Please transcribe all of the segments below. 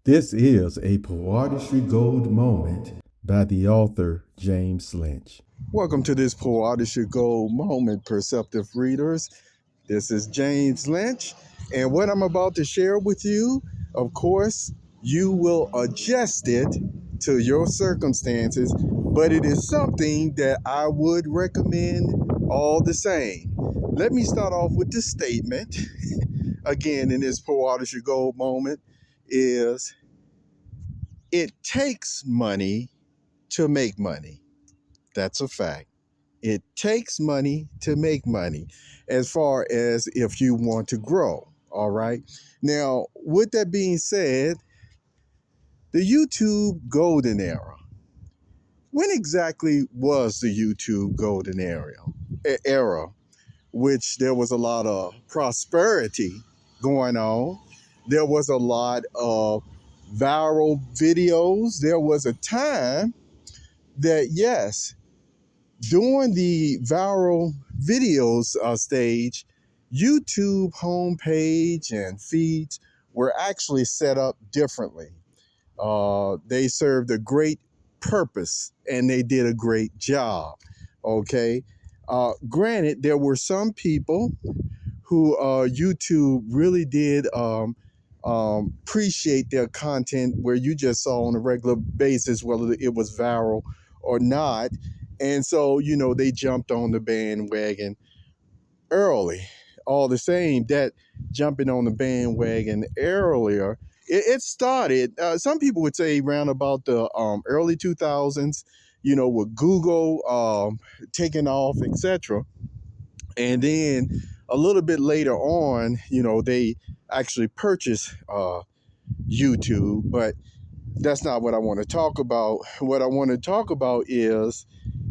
This is a Poeartistry Gold Moment by the author James Lynch. Welcome to this Poeartistry Gold Moment, perceptive readers. This is James Lynch, and what I'm about to share with you, of course, you will adjust it to your circumstances, but it is something that I would recommend all the same. Let me start off with this statement. Again, in this Poeartistry Gold Moment is it takes money to make money. That's a fact. It takes money to make money as far as if you want to grow. All right. Now, with that being said, the YouTube golden era. When exactly was the YouTube golden era, which there was a lot of prosperity going on? There was a lot of viral videos. There was a time that, yes, during the viral videos stage, YouTube homepage and feeds were actually set up differently. They served a great purpose and they did a great job. Okay. Granted, there were some people who YouTube really did appreciate their content where you just saw on a regular basis whether it was viral or not. And so, they jumped on the bandwagon early. All the same, that jumping on the bandwagon earlier, it started, some people would say around about the early 2000s, with Google taking off, etc. And then a little bit later on, they actually purchased YouTube, but that's not what I want to talk about. What I want to talk about is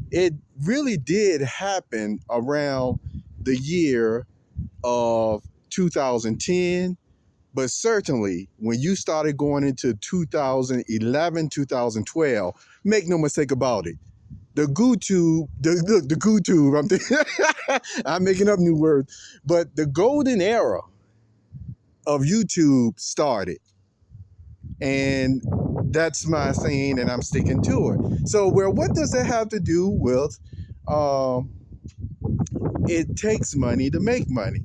it really did happen around the year of 2010, but certainly when you started going into 2011, 2012, make no mistake about it. The GooTube, the GooTube, I'm making up new words, but the golden era of YouTube started. And that's my saying, and I'm sticking to it. So, well, what does that have to do with it takes money to make money?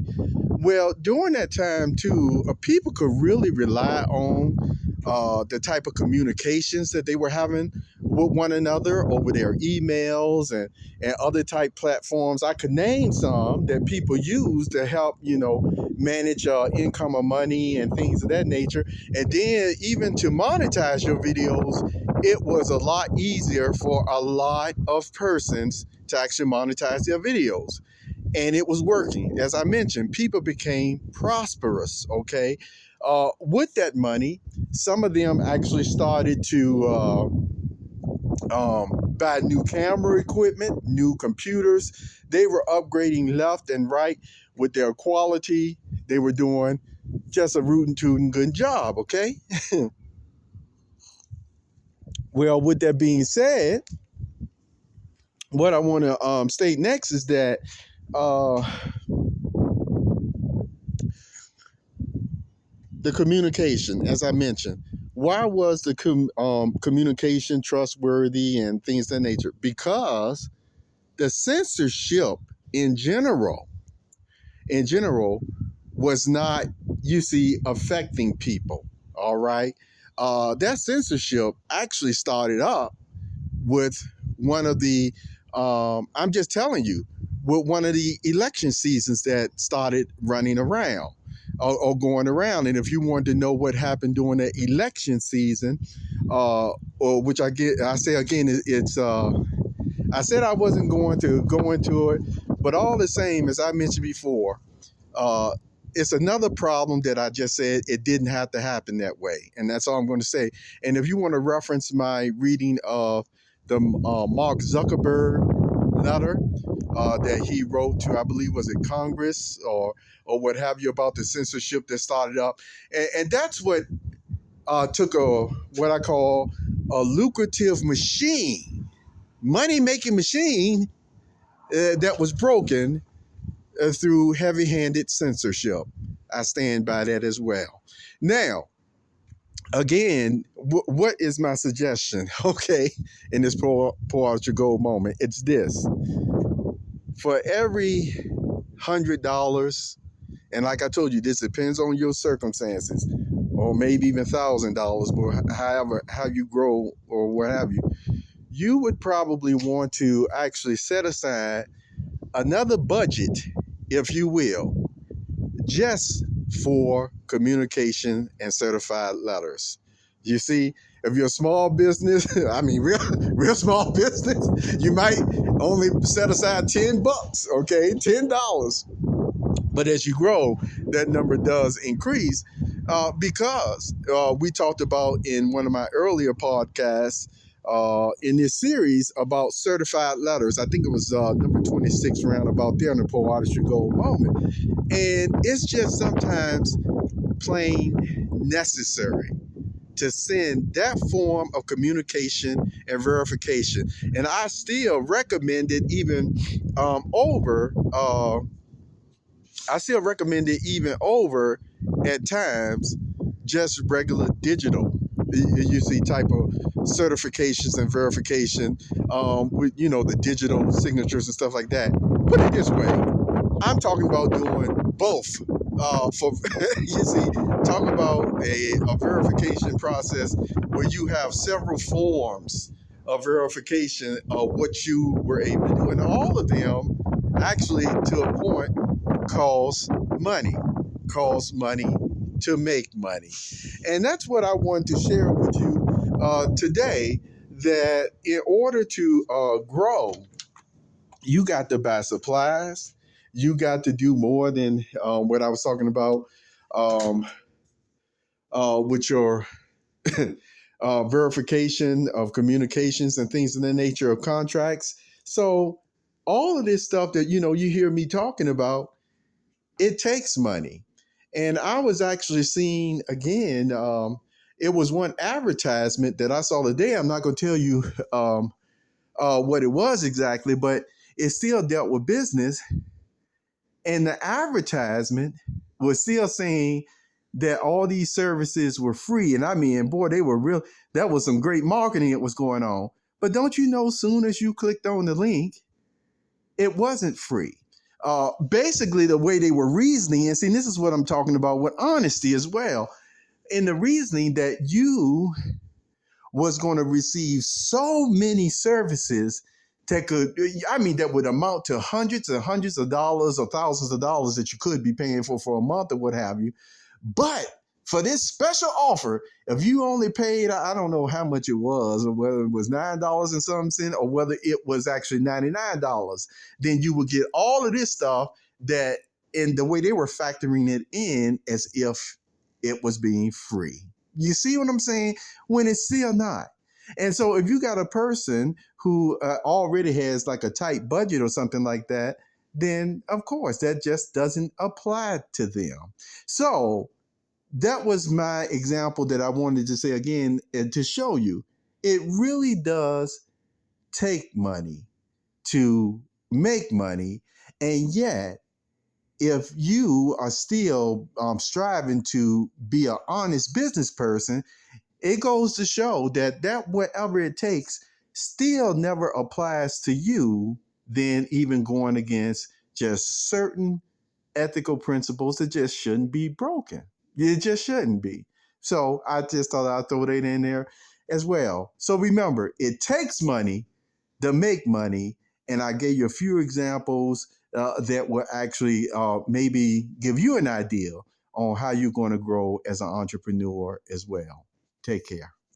Well, during that time, too, people could really rely on the type of communications that they were having with one another over their emails and other type platforms. I could name some that people use to help, manage income or money and things of that nature. And then even to monetize your videos, it was a lot easier for a lot of persons to actually monetize their videos. And it was working. As I mentioned, people became prosperous, okay? With that money, some of them actually started to buy new camera equipment, new computers. They were upgrading left and right with their quality. They were doing just a rootin' tootin' good job, okay? Well, with that being said, what I want to state next is that the communication, as I mentioned, why was the communication trustworthy and things of that nature? Because the censorship in general was not, you see, affecting people. All right. That censorship actually started up with one of the, I'm just telling you, with one of the election seasons that started running around or going around. And if you wanted to know what happened during the election season, or which I say again, I said I wasn't going to go into it, but all the same, as I mentioned before, uh, it's another problem that I just said it didn't have to happen that way. And that's all I'm going to say. And if you want to reference my reading of the Mark Zuckerberg letter that he wrote to, I believe, was it Congress or what have you, about the censorship that started up. And that's what took what I call a lucrative machine, money-making machine that was broken through heavy-handed censorship. I stand by that as well. Now, again, what is my suggestion? Okay, in this pour out your gold moment, it's this: for every $100, and like I told you, this depends on your circumstances, or maybe even $1,000, but however how you grow or what have you, you would probably want to actually set aside another budget, if you will, just for communication and certified letters. You see, if you're a small business, I mean, real small business, you might only set aside $10, okay, $10. But as you grow, that number does increase because we talked about in one of my earlier podcasts in this series about certified letters. I think it was number 26 round about there in the Poeartistry Gold Moment. And it's just sometimes plain necessary to send that form of communication and verification. And I still recommend it even over. I still recommend it even over at times just regular digital. You see, type of certifications and verification with the digital signatures and stuff like that. Put it this way: I'm talking about doing both. For you see, talking about a verification process where you have several forms of verification of what you were able to do, and all of them actually, to a point, costs money to make money. And that's what I want to share with you today, that in order to grow, you got to buy supplies. You got to do more than what I was talking about with your verification of communications and things in the nature of contracts. So all of this stuff that you hear me talking about, it takes money. And I was actually seeing again, it was one advertisement that I saw today. I'm not going to tell you what it was exactly, but it still dealt with business. And the advertisement was still saying that all these services were free. And I mean, boy, they were real. That was some great marketing that was going on. But don't you know, soon as you clicked on the link, it wasn't free. Basically, the way they were reasoning, and see, this is what I'm talking about with honesty as well, in the reasoning that you was going to receive so many services that would amount to hundreds and hundreds of dollars or thousands of dollars that you could be paying for a month or what have you. But for this special offer, if you only paid, I don't know how much it was, or whether it was $9 and some cent, or whether it was actually $99, then you would get all of this stuff that, in the way they were factoring it in, as if it was being free. You see what I'm saying? When it's still not. And so if you got a person who already has like a tight budget or something like that, then of course that just doesn't apply to them. So that was my example that I wanted to say again, and to show you it really does take money to make money. And yet, if you are still striving to be an honest business person, it goes to show that whatever it takes still never applies to you, then even going against just certain ethical principles that just shouldn't be broken. It just shouldn't be. So I just thought I'd throw that in there as well. So remember, it takes money to make money. And I gave you a few examples that will actually maybe give you an idea on how you're going to grow as an entrepreneur as well. Take care.